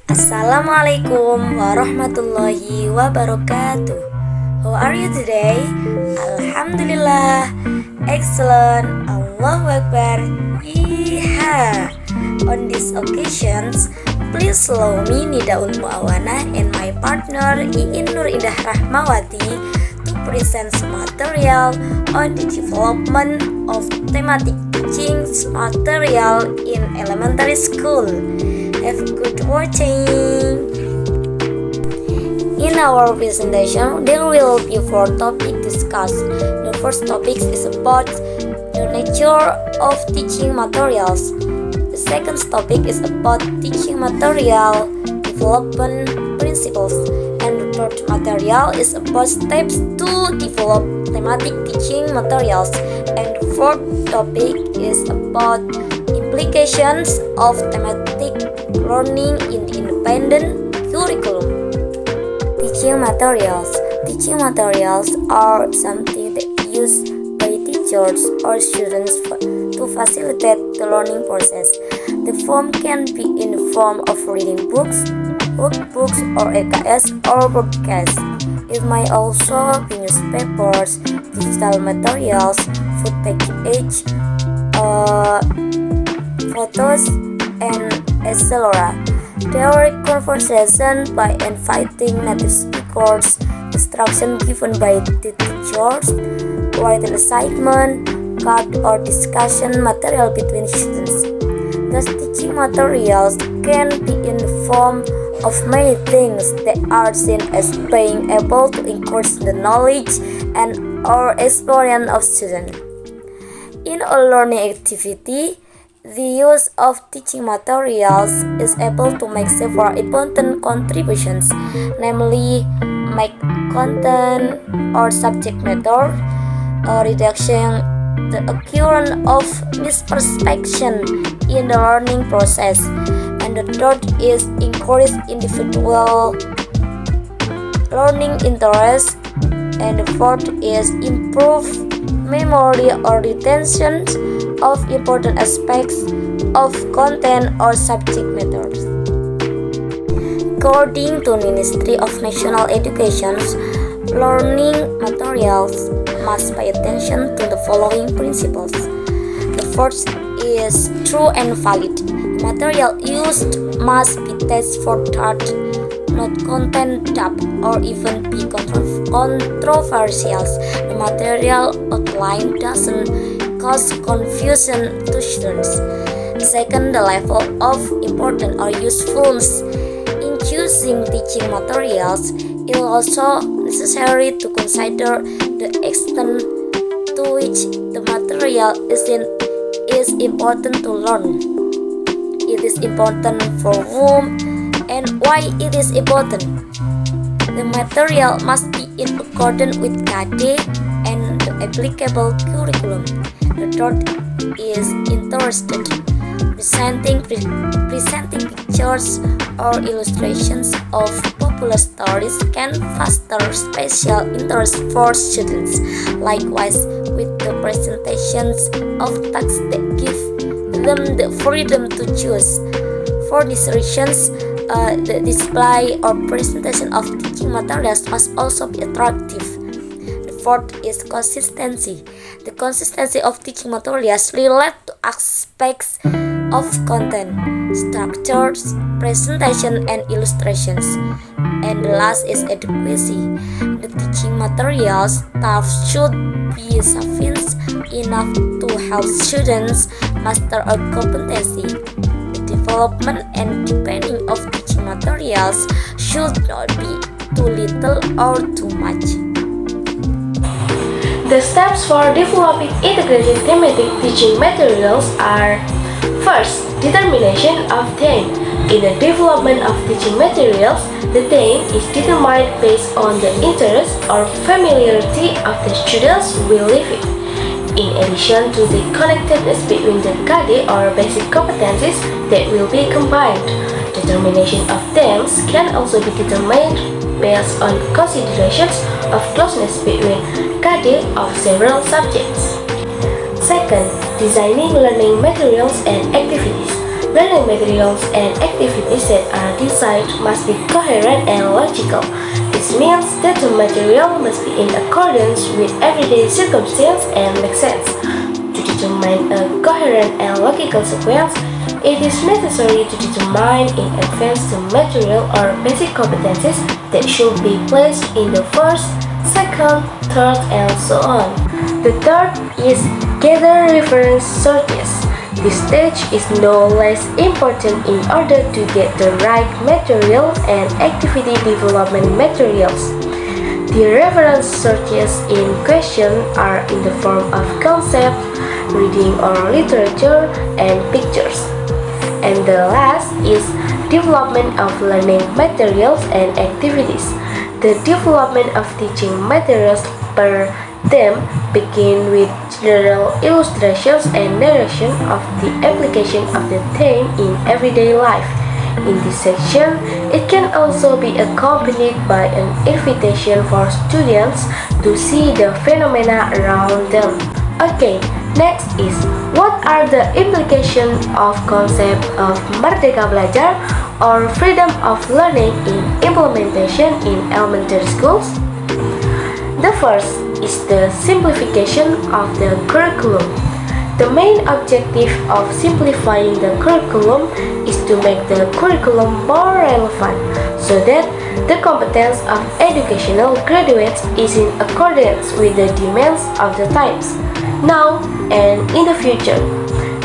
Assalamualaikum warahmatullahi wabarakatuh. How are you today? Alhamdulillah, excellent. Allahu Akbar. Yeeha. On these occasions, please allow me Nidaul Muawwanah and my partner Iin Nur Indah R to present material on the development of thematic teaching material in elementary school. Have a good watching. In our presentation, there will be 4 topics discussed. The first topic is about the nature of teaching materials. The second topic is about teaching material development principles. And the third material is about steps to develop thematic teaching materials. And the fourth topic is about implications of thematic learning in the independent curriculum. Teaching materials. Teaching materials are something that used by teachers or students to facilitate the learning process. The form can be in the form of reading books, workbooks, or EKS or broadcast. It might also be newspapers, digital materials, food package, photos, and etc. Direct conversation by inviting native speakers, instruction given by the teachers, written assignment, card or discussion material between students. Thus, teaching materials can be in the form of many things that are seen as being able to increase the knowledge and or experience of students. In a learning activity, the use of teaching materials is able to make several important contributions, namely make content or subject matter, reduction the occurrence of misperception in the learning process, and the third is increase individual learning interest, and the fourth is improve memory or retention of important aspects of content or subject matters. According to Ministry of National Education, learning materials must pay attention to the following principles. The first is true and valid. The material used must be tested for truth, not content that or even be controversial. The material outline doesn't cause confusion to students. Second, the level of importance or usefulness. In choosing teaching materials, it is also necessary to consider the extent to which the material is important to learn. It is important for whom and why it is important. The material must be in accordance with KD and the applicable curriculum. The third is interested. Presenting pictures or illustrations of popular stories can foster special interest for students. Likewise, with the presentations of texts that give them the freedom to choose. For these reasons, the display or presentation of teaching materials must also be attractive. The fourth is consistency. The consistency of teaching materials relate to aspects of content, structures, presentation, and illustrations. And the last is adequacy. The teaching materials staff should be sufficient enough to help students master a competency. The development and deepening of teaching materials should not be too little or too much. The steps for developing integrated thematic teaching materials are: first, determination of theme. In the development of teaching materials, the theme is determined based on the interest or familiarity of the students with it. In addition to the connectedness between the KD or basic competencies that will be combined, determination of themes can also be determined based on considerations of closeness between KD of several subjects. Second, designing learning materials and activities. learning materials and activities that are designed must be coherent and logical. This means that the material must be in accordance with everyday circumstance and make sense. To determine a coherent and logical sequence, it is necessary to determine in advance the material or basic competencies that should be placed in the first, second, third, and so on. The third is gather reference sources. This stage is no less important in order to get the right material and activity development materials. The reference sources in question are in the form of concept, reading or literature, and pictures. And the last is development of learning materials and activities. The development of teaching materials per them begin with general illustrations and narration of the application of the theme in everyday life. In this section, it can also be accompanied by an invitation for students to see the phenomena around them. Okay, next is what are the implications of concept of Merdeka Belajar or freedom of learning in implementation in elementary schools? The first is the simplification of the curriculum. The main objective of simplifying the curriculum is to make the curriculum more relevant so that the competence of educational graduates is in accordance with the demands of the times, now and in the future.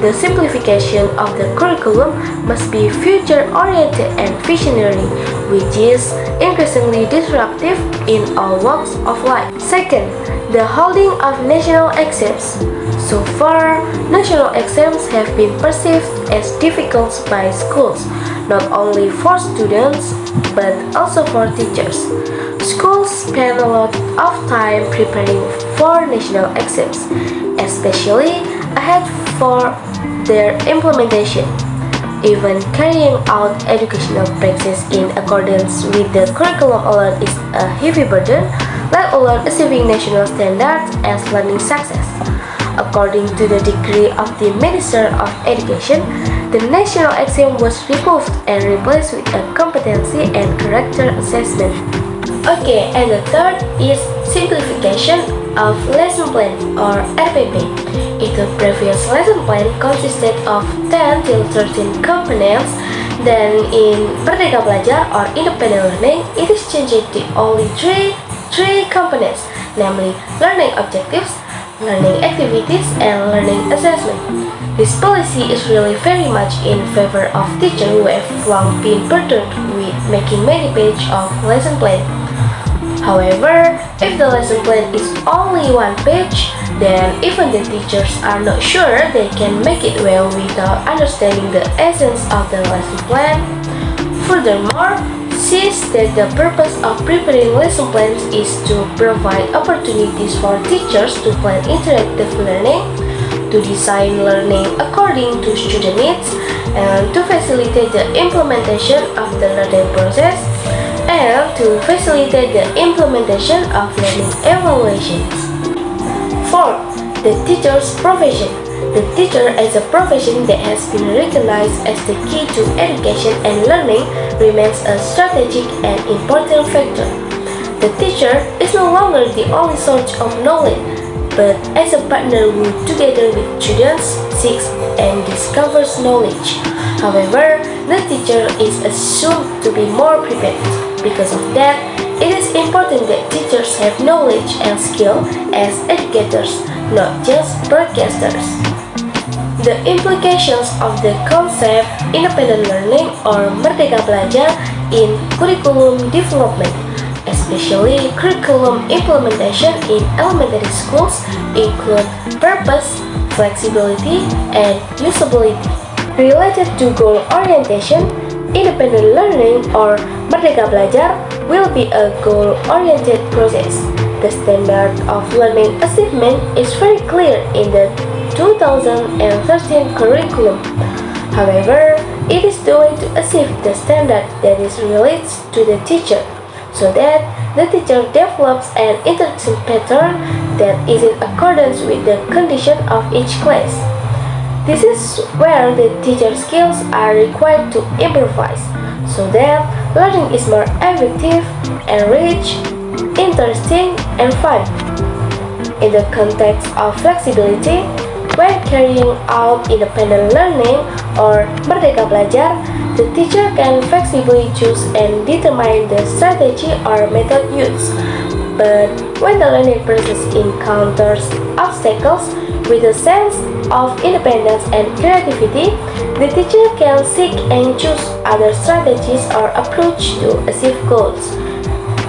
The simplification of the curriculum must be future-oriented and visionary, which is increasingly disruptive in all walks of life. Second, the holding of national exams. So far, national exams have been perceived as difficult by schools, not only for students, but also for teachers. Schools spend a lot of time preparing for national exams, especially ahead for their implementation. Even carrying out educational practice in accordance with the curriculum alone is a heavy burden, let alone achieving national standards as learning success. According to the decree of the Minister of Education, the national exam was removed and replaced with a competency and character assessment. Okay, and the third is simplification of lesson plan or RPP. If the previous lesson plan consisted of 10 till 13 components, then in Merdeka Belajar or independent learning, it is changed to only three components, namely learning objectives, learning activities, and learning assessment. This policy is really very much in favor of teachers who have long been burdened with making many pages of lesson plan. However, if the lesson plan is only one page, then even the teachers are not sure they can make it well without understanding the essence of the lesson plan. Furthermore, since that the purpose of preparing lesson plans is to provide opportunities for teachers to plan interactive learning, to design learning according to student needs, and to facilitate the implementation of the learning process, and to facilitate the implementation of learning evaluations. Fourth, the teacher's profession. The teacher as a profession that has been recognized as the key to education and learning remains a strategic and important factor. The teacher is no longer the only source of knowledge, but as a partner who, together with students, seeks and discovers knowledge. However, the teacher is assumed to be more prepared. Because of that, it is important that teachers have knowledge and skill as educators, not just broadcasters. The implications of the concept independent learning or Merdeka Belajar in curriculum development, especially curriculum implementation in elementary schools, include purpose, flexibility, and usability. Related to goal orientation, independent learning or Merdeka Belajar will be a goal-oriented process. The standard of learning achievement is very clear in the 2013 curriculum. However, it is the way to achieve the standard that is related to the teacher, so that the teacher develops an interaction pattern that is in accordance with the condition of each class. This is where the teacher skills are required to improvise, so that learning is more effective, enriched, interesting, and fun. In the context of flexibility, when carrying out independent learning or Merdeka Belajar, the teacher can flexibly choose and determine the strategy or method used. But when the learning process encounters obstacles with a sense of independence and creativity, the teacher can seek and choose other strategies or approach to achieve goals.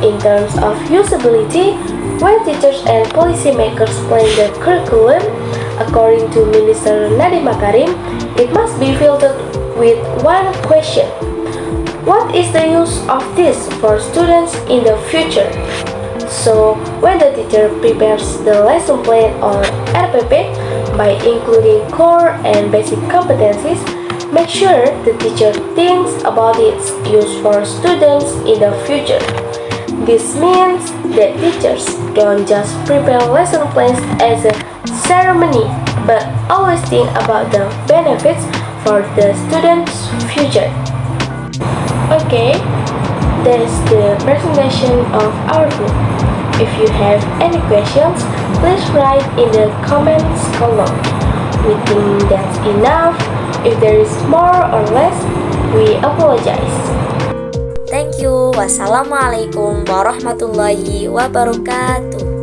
In terms of usability, when teachers and policymakers plan the curriculum, according to Minister Nadiem Makarim, it must be filtered with one question: what is the use of this for students in the future? So, when the teacher prepares the lesson plan or RPP by including core and basic competencies, make sure the teacher thinks about its use for students in the future. This means that teachers don't just prepare lesson plans as a ceremony, but always think about the benefits for the students' future. Okay, that's the presentation of our book. If you have any questions, please write in the comments column. We think that's enough. If there is more or less, we apologize. Thank you. Wassalamualaikum warahmatullahi wabarakatuh.